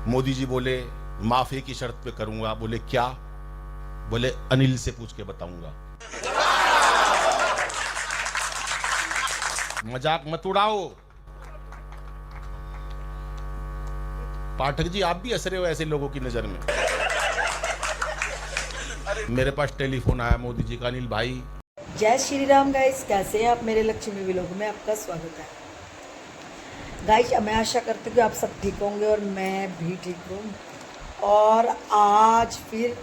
मोदी जी बोले माफ एक ही शर्त पे करूंगा। बोले क्या? बोले अनिल से पूछ के बताऊंगा। मजाक मत उड़ाओ। पाठक जी आप भी हंस रहे हो ऐसे लोगों की नजर में। मेरे पास टेलीफोन आया मोदी जी का, अनिल भाई। जय श्री राम गाइस, कैसे हैं आप? मेरे लक्ष्मी व्लॉग में आपका स्वागत है। गाइस मैं आशा करती हूँ कि आप सब ठीक होंगे और मैं भी ठीक हूँ। और आज फिर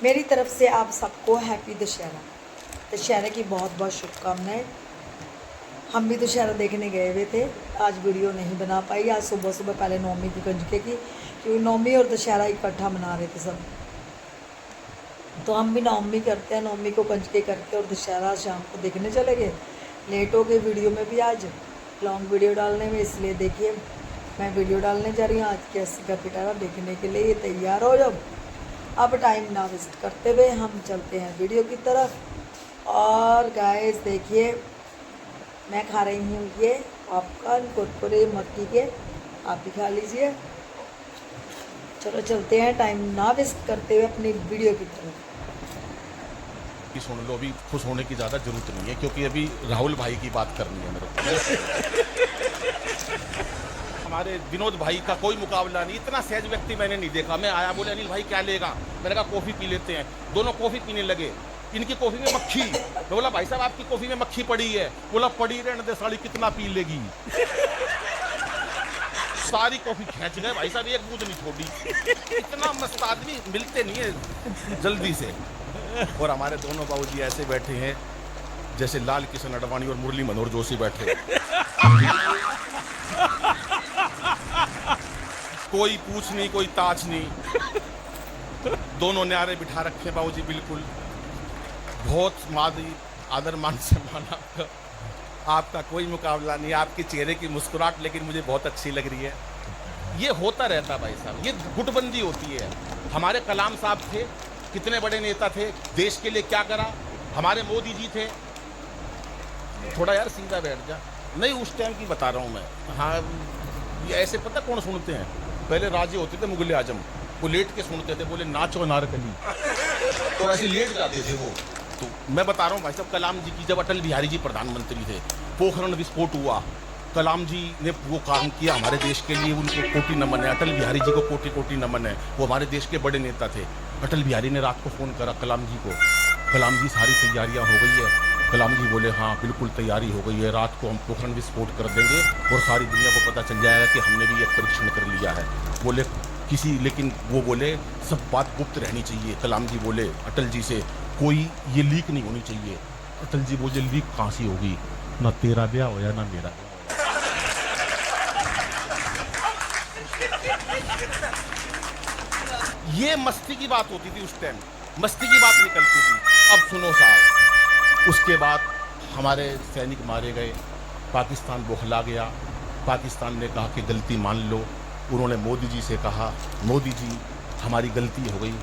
मेरी तरफ से आप सबको हैप्पी दशहरा। दशहरे की बहुत बहुत शुभकामनाएं। हम भी दशहरा देखने गए हुए थे, आज वीडियो नहीं बना पाई। आज सुबह सुबह पहले नौमी की कंजके की, क्योंकि नौमी और दशहरा इकट्ठा मना रहे थे सब, तो हम भी नवमी करते हैं, नवमी को कंजके करके और दशहरा शाम को देखने चले गए। लेट हो गए वीडियो में भी आज लॉन्ग वीडियो डालने में, इसलिए देखिए मैं वीडियो डालने जा रही हूँ आज की 80 का पिटारा देखने के लिए। तैयार हो जब, अब टाइम ना वेस्ट करते हुए हम चलते हैं वीडियो की तरफ। और गाइस देखिए मैं खा रही हूँ ये पॉपकॉर्न कुरकुरे मक्की के, आप भी खा लीजिए। चलो चलते हैं टाइम ना वेस्ट करते हुए अपनी वीडियो की तरफ। सुन लो, अभी खुश होने की ज़्यादा जरूरत नहीं है, क्योंकि अभी राहुल भाई की बात करनी है मेरे को। हमारे विनोद भाई का कोई मुकाबला नहीं। इतना सहज व्यक्ति मैंने नहीं देखा। मैं आया, बोले अनिल भाई क्या लेगा? मैंने कहा कॉफ़ी पी लेते हैं। दोनों कॉफ़ी पीने लगे। इनकी कॉफ़ी में मक्खी। मैं बोला भाई साहब आपकी कॉफ़ी में मक्खी पड़ी है। बोला पड़ी रहने दे साड़ी, कितना पी लेगी। सारी कॉफ़ी खींच गए भाई साहब, एक बूंद नहीं छोड़ी। इतना मस्त आदमी मिलते नहीं है जल्दी से। और हमारे दोनों बाबूजी ऐसे बैठे हैं जैसे लाल किशन अडवाणी और मुरली मनोहर जोशी बैठे। कोई पूछ नहीं, कोई ताछ नहीं। दोनों न्यारे बिठा रखे बाबूजी, बिल्कुल बहुत मादी आदर मान सम्मान आपका कोई मुकाबला नहीं। आपके चेहरे की मुस्कुराहट लेकिन मुझे बहुत अच्छी लग रही है। ये होता रहता भाई साहब, ये गुटबंदी होती है। हमारे कलाम साहब थे, कितने बड़े नेता थे, देश के लिए क्या करा। हमारे मोदी जी थे, थोड़ा यार सीधा बैठ जा। नहीं उस टाइम की बता रहा हूँ मैं। हाँ ये ऐसे पता कौन सुनते हैं? पहले राजे होते थे मुगल आजम, वो लेट के सुनते थे, बोले नाचो नारकली, तो ऐसे लेट जाते थे वो। तो मैं बता रहा हूँ भाई साहब, कलाम जी की जब अटल बिहारी जी प्रधानमंत्री थे, पोखरण विस्फोट हुआ, कलाम जी ने वो काम किया हमारे देश के लिए, उनको कोटि नमन है। अटल बिहारी जी को कोटि कोटि नमन है, वो हमारे देश के बड़े नेता थे। अटल बिहारी ने रात को फ़ोन करा कलाम जी को, कलाम जी सारी तैयारियां हो गई है। कलाम जी बोले हाँ बिल्कुल तैयारी हो गई है, रात को हम पोखरण विस्फोट कर देंगे और सारी दुनिया को पता चल जाएगा कि हमने भी एक परीक्षण कर लिया है। बोले किसी, लेकिन वो बोले सब बात गुप्त रहनी चाहिए। कलाम जी बोले अटल जी से कोई ये लीक नहीं होनी चाहिए। अटल जी बोले लीक कहाँ सी होगी, ना तेरा ब्याह हो या ना मेरा। ये मस्ती की बात होती थी उस टाइम, मस्ती की बात निकलती थी। अब सुनो साहब, उसके बाद हमारे सैनिक मारे गए, पाकिस्तान बौखला गया। पाकिस्तान ने कहा कि गलती मान लो। उन्होंने मोदी जी से कहा मोदी जी हमारी गलती हो गई।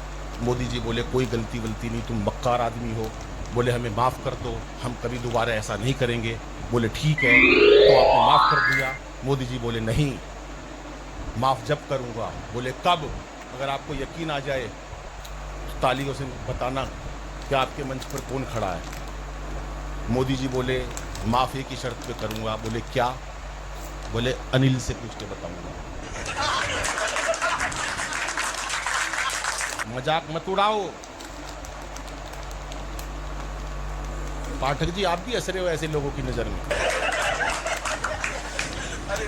मोदी जी बोले कोई गलती वलती नहीं, तुम मक्कार आदमी हो। बोले हमें माफ़ कर दो, हम कभी दोबारा ऐसा नहीं करेंगे। बोले ठीक है, तो आपने माफ़ कर दिया। मोदी जी बोले नहीं, माफ़ जब करूँगा। बोले कब? अगर आपको यकीन आ जाए तो तालियों से बताना कि आपके मंच पर कौन खड़ा है। मोदी जी बोले माफ़ एक ही शर्त पे करूँगा। बोले क्या? बोले अनिल से पूछ के बताऊँगा। मजाक मत उड़ाओ। पाठक जी आप भी हंस रहे हो ऐसे लोगों की नज़र में।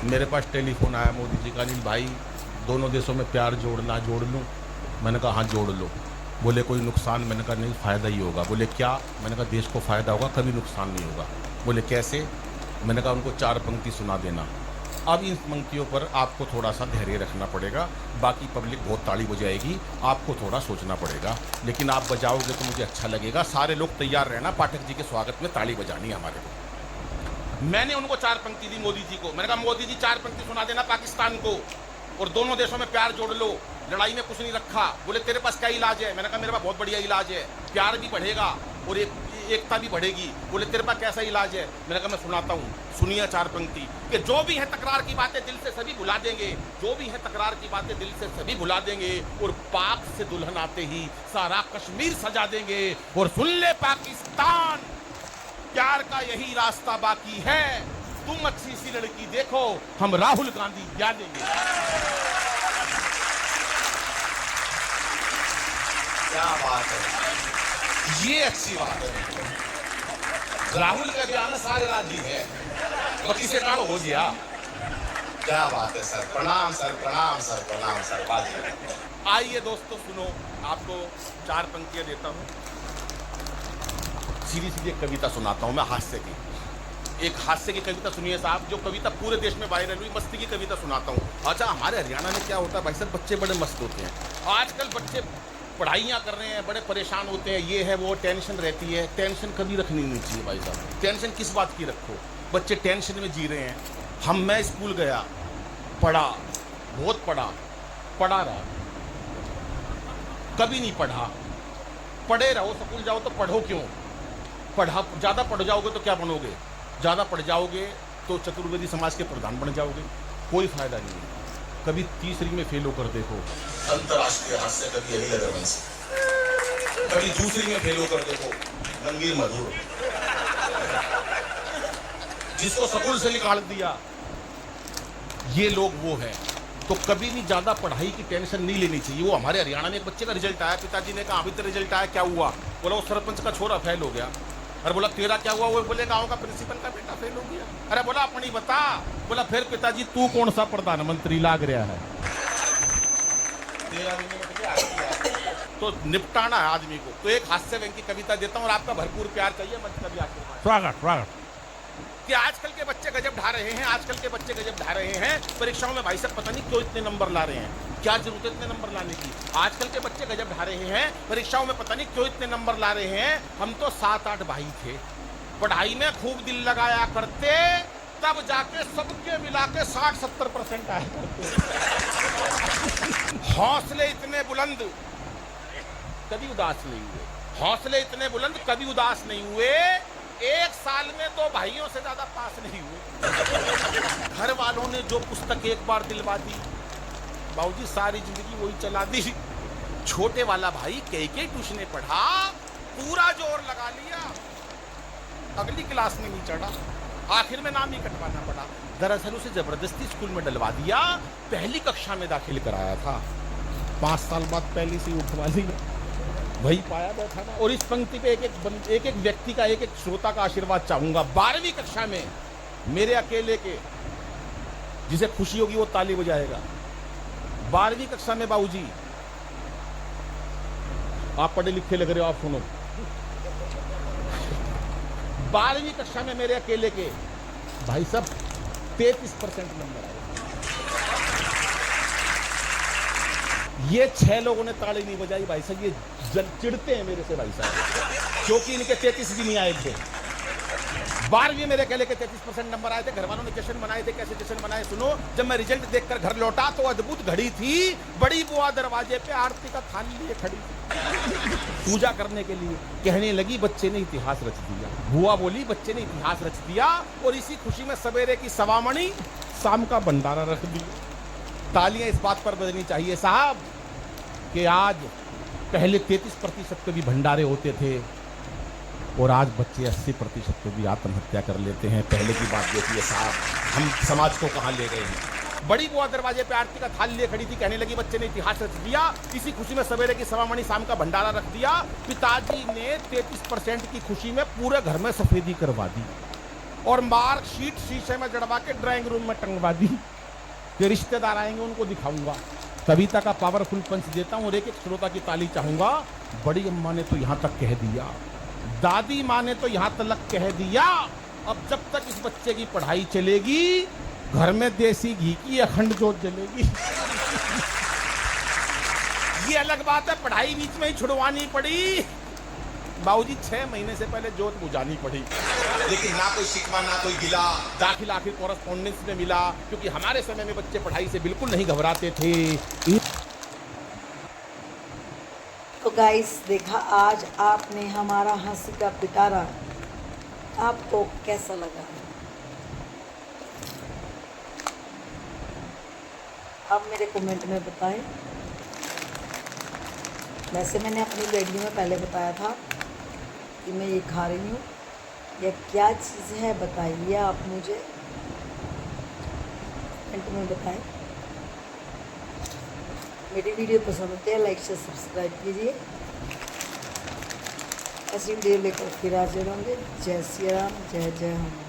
मेरे पास टेलीफोन आया मोदी जी का, अनिल भाई दोनों देशों में प्यार जोड़ना, जोड़ लूँ? मैंने कहा हाँ जोड़ लो। बोले कोई नुकसान? मैंने कहा नहीं फ़ायदा ही होगा। बोले क्या? मैंने कहा देश को फ़ायदा होगा, कभी नुकसान नहीं होगा। बोले कैसे? मैंने कहा उनको 4 पंक्ति सुना देना। अब इन पंक्तियों पर आपको थोड़ा सा धैर्य रखना पड़ेगा, बाकी पब्लिक बहुत ताली बजाएगी, आपको थोड़ा सोचना पड़ेगा, लेकिन आप बजाओगे तो मुझे अच्छा लगेगा। सारे लोग तैयार रहना, पाठक जी के स्वागत में ताली बजानी हमारे को। मैंने उनको 4 पंक्ति दी मोदी जी को। मैंने कहा मोदी जी 4 पंक्ति सुना देना पाकिस्तान को, और दोनों देशों में प्यार जोड़ लो, लड़ाई में कुछ नहीं रखा। बोले तेरे पास क्या इलाज है? मैंने कहा मेरे पास बहुत बढ़िया इलाज है, प्यार भी बढ़ेगा और एकता भी बढ़ेगी। बोले तेरे पास कैसा इलाज है? मैंने कहा मैं सुनाता हूँ, सुनिए 4 पंक्ति कि जो भी है तकरार की बातें दिल से सभी भुला देंगे, जो भी है तकरार की बातें दिल से सभी भुला देंगे, और पाक से दुल्हन आते ही सारा कश्मीर सजा देंगे। और सुन ले पाकिस्तान, प्यार का यही रास्ता बाकी है, तुम अच्छी सी लड़की देखो, हम राहुल गांधी क्या देंगे। क्या बात है, ये अच्छी बात है। राहुल का बयान सारे राजी है, बाकी से काम हो गया। क्या बात है सर, प्रणाम सर, प्रणाम सर, प्रणाम सर। बात आइए दोस्तों सुनो, आपको 4 पंक्तियां देता हूं, सीधी सीधी एक कविता सुनाता हूं मैं हास्य की। एक हास्य की कविता सुनिए साहब, जो कविता पूरे देश में वायरल हुई, मस्ती की कविता सुनाता हूं। अच्छा, हमारे हरियाणा में क्या होता है भाई साहब, बच्चे बड़े मस्त होते हैं। आजकल बच्चे पढ़ाइयाँ कर रहे हैं, बड़े परेशान होते हैं, ये है वो, टेंशन रहती है। टेंशन कभी रखनी नहीं चाहिए भाई साहब। टेंशन किस बात की रखो, बच्चे टेंशन में जी रहे हैं। मैं स्कूल गया, पढ़ा, बहुत पढ़ा रहा, कभी नहीं पढ़ा। पढ़े रहो, स्कूल जाओ तो पढ़ो क्यों? ज़्यादा पढ़ जाओगे तो क्या बनोगे? ज़्यादा पढ़ जाओगे तो चतुर्वेदी समाज के प्रधान बन जाओगे, कोई फायदा नहीं है। कभी तीसरी में फेल होकर देखो, अंतरराष्ट्रीय हास्य कभी यही लगा बन सकता। कभी दूसरी में फेल होकर देखो, रंगीन मधुर। जिसको स्कूल से निकाल दिया, ये लोग वो है। तो कभी भी ज़्यादा पढ़ाई की टेंशन नहीं लेनी चाहिए। वो हमारे हरियाणा में एक बच्चे का रिजल्ट आया, पिताजी ने कहा अभी तो रिजल्ट आया, क्या हुआ? बोला वो सरपंच का छोरा फेल हो गया। अरे बोला तेरा क्या हुआ? वो बोले गाँव का प्रिंसिपल का बेटा फेल हो गया। अरे बोला अपनी बता। बोला फिर पिताजी तू कौन सा प्रधानमंत्री लाग रहा है? तो निपटाना है आदमी को। तो एक हास्य व्यंग्य की कविता देता हूँ, और आपका भरपूर प्यार चाहिए, मंच का भी आशीर्वाद। स्वागत कि आजकल के बच्चे गजब ढा रहे हैं, आजकल के बच्चे गजब ढा रहे हैं परीक्षाओं में। भाई साहब पता नहीं क्यों इतने नंबर ला रहे हैं, क्या जरूरत है इतने नंबर लाने की? आजकल के बच्चे गजब ढा रहे हैं परीक्षाओं में, पता नहीं क्यों इतने नंबर ला रहे हैं। हम तो 7-8 भाई थे, पढ़ाई में खूब दिल लगाया करते, तब जाके सबके मिला के 60-70% आया करते। हौसले इतने बुलंद कभी उदास नहीं हुए, हौसले इतने बुलंद कभी उदास नहीं हुए। 1 साल में 2 भाइयों से ज्यादा पास नहीं हुए। घर वालों ने जो पुस्तक एक बार दिलवा दी, बाबूजी सारी जिंदगी वही चला दी। छोटे वाला भाई कई ट्यूशने पढ़ा, पूरा जोर लगा लिया, अगली क्लास में नहीं चढ़ा, आखिर में नाम ही कटवाना पड़ा। दरअसल उसे जबरदस्ती स्कूल में डलवा दिया, पहली कक्षा में दाखिल कराया था, 5 साल बाद पहली से उठवा लिया, वही पाया बैठा था। और इस पंक्ति पे एक एक व्यक्ति का, एक श्रोता का आशीर्वाद चाहूंगा। 12वीं कक्षा में मेरे अकेले के, जिसे खुशी होगी वो ताली बजाएगा। 12वीं कक्षा में बाबूजी, आप पढ़े लिखे लग रहे हो, आप सुनो। 12वीं कक्षा में मेरे अकेले के भाई साहब 33% नंबर आए। ये 6 लोगों ने ताली नहीं बजाई भाई साहब, ये चिढ़ते हैं मेरे से भाई साहब, क्योंकि इनके 33 भी नहीं आए थे। 12वीं मेरे अकेले के 33% नंबर आए थे। घर वालों ने जश्न मनाए थे। कैसे जश्न मनाए सुनो। जब मैं रिजल्ट देखकर घर लौटा तो अद्भुत घड़ी थी, बड़ी बुआ दरवाजे पे आरती का थाली लिए खड़ी थी पूजा करने के लिए। कहने लगी बच्चे ने इतिहास रच दिया। बुआ बोली बच्चे ने इतिहास रच दिया, और इसी खुशी में सवेरे की सवामणी, शाम का भंडारा रख दिया। तालियां इस बात पर बजनी चाहिए साहब कि आज पहले 33% के भी भंडारे होते थे, और आज बच्चे 80% को भी आत्महत्या कर लेते हैं। पहले की बात देखिए साहब, हम समाज को कहाँ ले गए हैं। बड़ी बुआ दरवाजे पे आरती का थाल लिए खड़ी थी। कहने लगी बच्चे ने इतिहास रच दिया, इसी खुशी में सवेरे की सवामणी, शाम का भंडारा रख दिया। पिताजी ने 33% की खुशी में पूरे घर में सफेदी करवा दी, और मार्कशीट शीशे में जड़वा के ड्राइंग रूम में टंगवा दी। ये रिश्तेदार आएंगे उनको दिखाऊंगा। कविता का पावरफुल पंच देता हूँ, और एक श्रोता की ताली चाहूंगा। बड़ी अम्मा ने तो यहाँ तक कह दिया, दादी माँ ने तो यहाँ तक कह दिया, अब जब तक इस बच्चे की पढ़ाई चलेगी, घर में देसी घी की अखंड जोत जलेगी। ये अलग बात है, पढ़ाई बीच में ही छुड़वानी पड़ी बाबूजी, 6 महीने से पहले जोत बुझानी पड़ी, लेकिन ना कोई शिकवा ना कोई गिला। दाखिल आखिर कॉरेस्पॉन्डेंस में मिला, क्योंकि हमारे समय में बच्चे पढ़ाई से बिल्कुल नहीं घबराते थे। तो गाइस देखा आज आपने हमारा हंसी का पिटारा, आपको कैसा लगा? आप मेरे कमेंट में बताएं। वैसे मैंने अपनी वीडियो में पहले बताया था कि मैं ये खा रही हूँ, यह क्या चीज़ है बताइए आप मुझे कमेंट में बताएं। मेरी वीडियो पसंद होती है लाइक से सब्सक्राइब कीजिए। ऐसी वीडियो लेकर फिर हाजिर होंगे। जय श्री राम, जय जय हनुमान।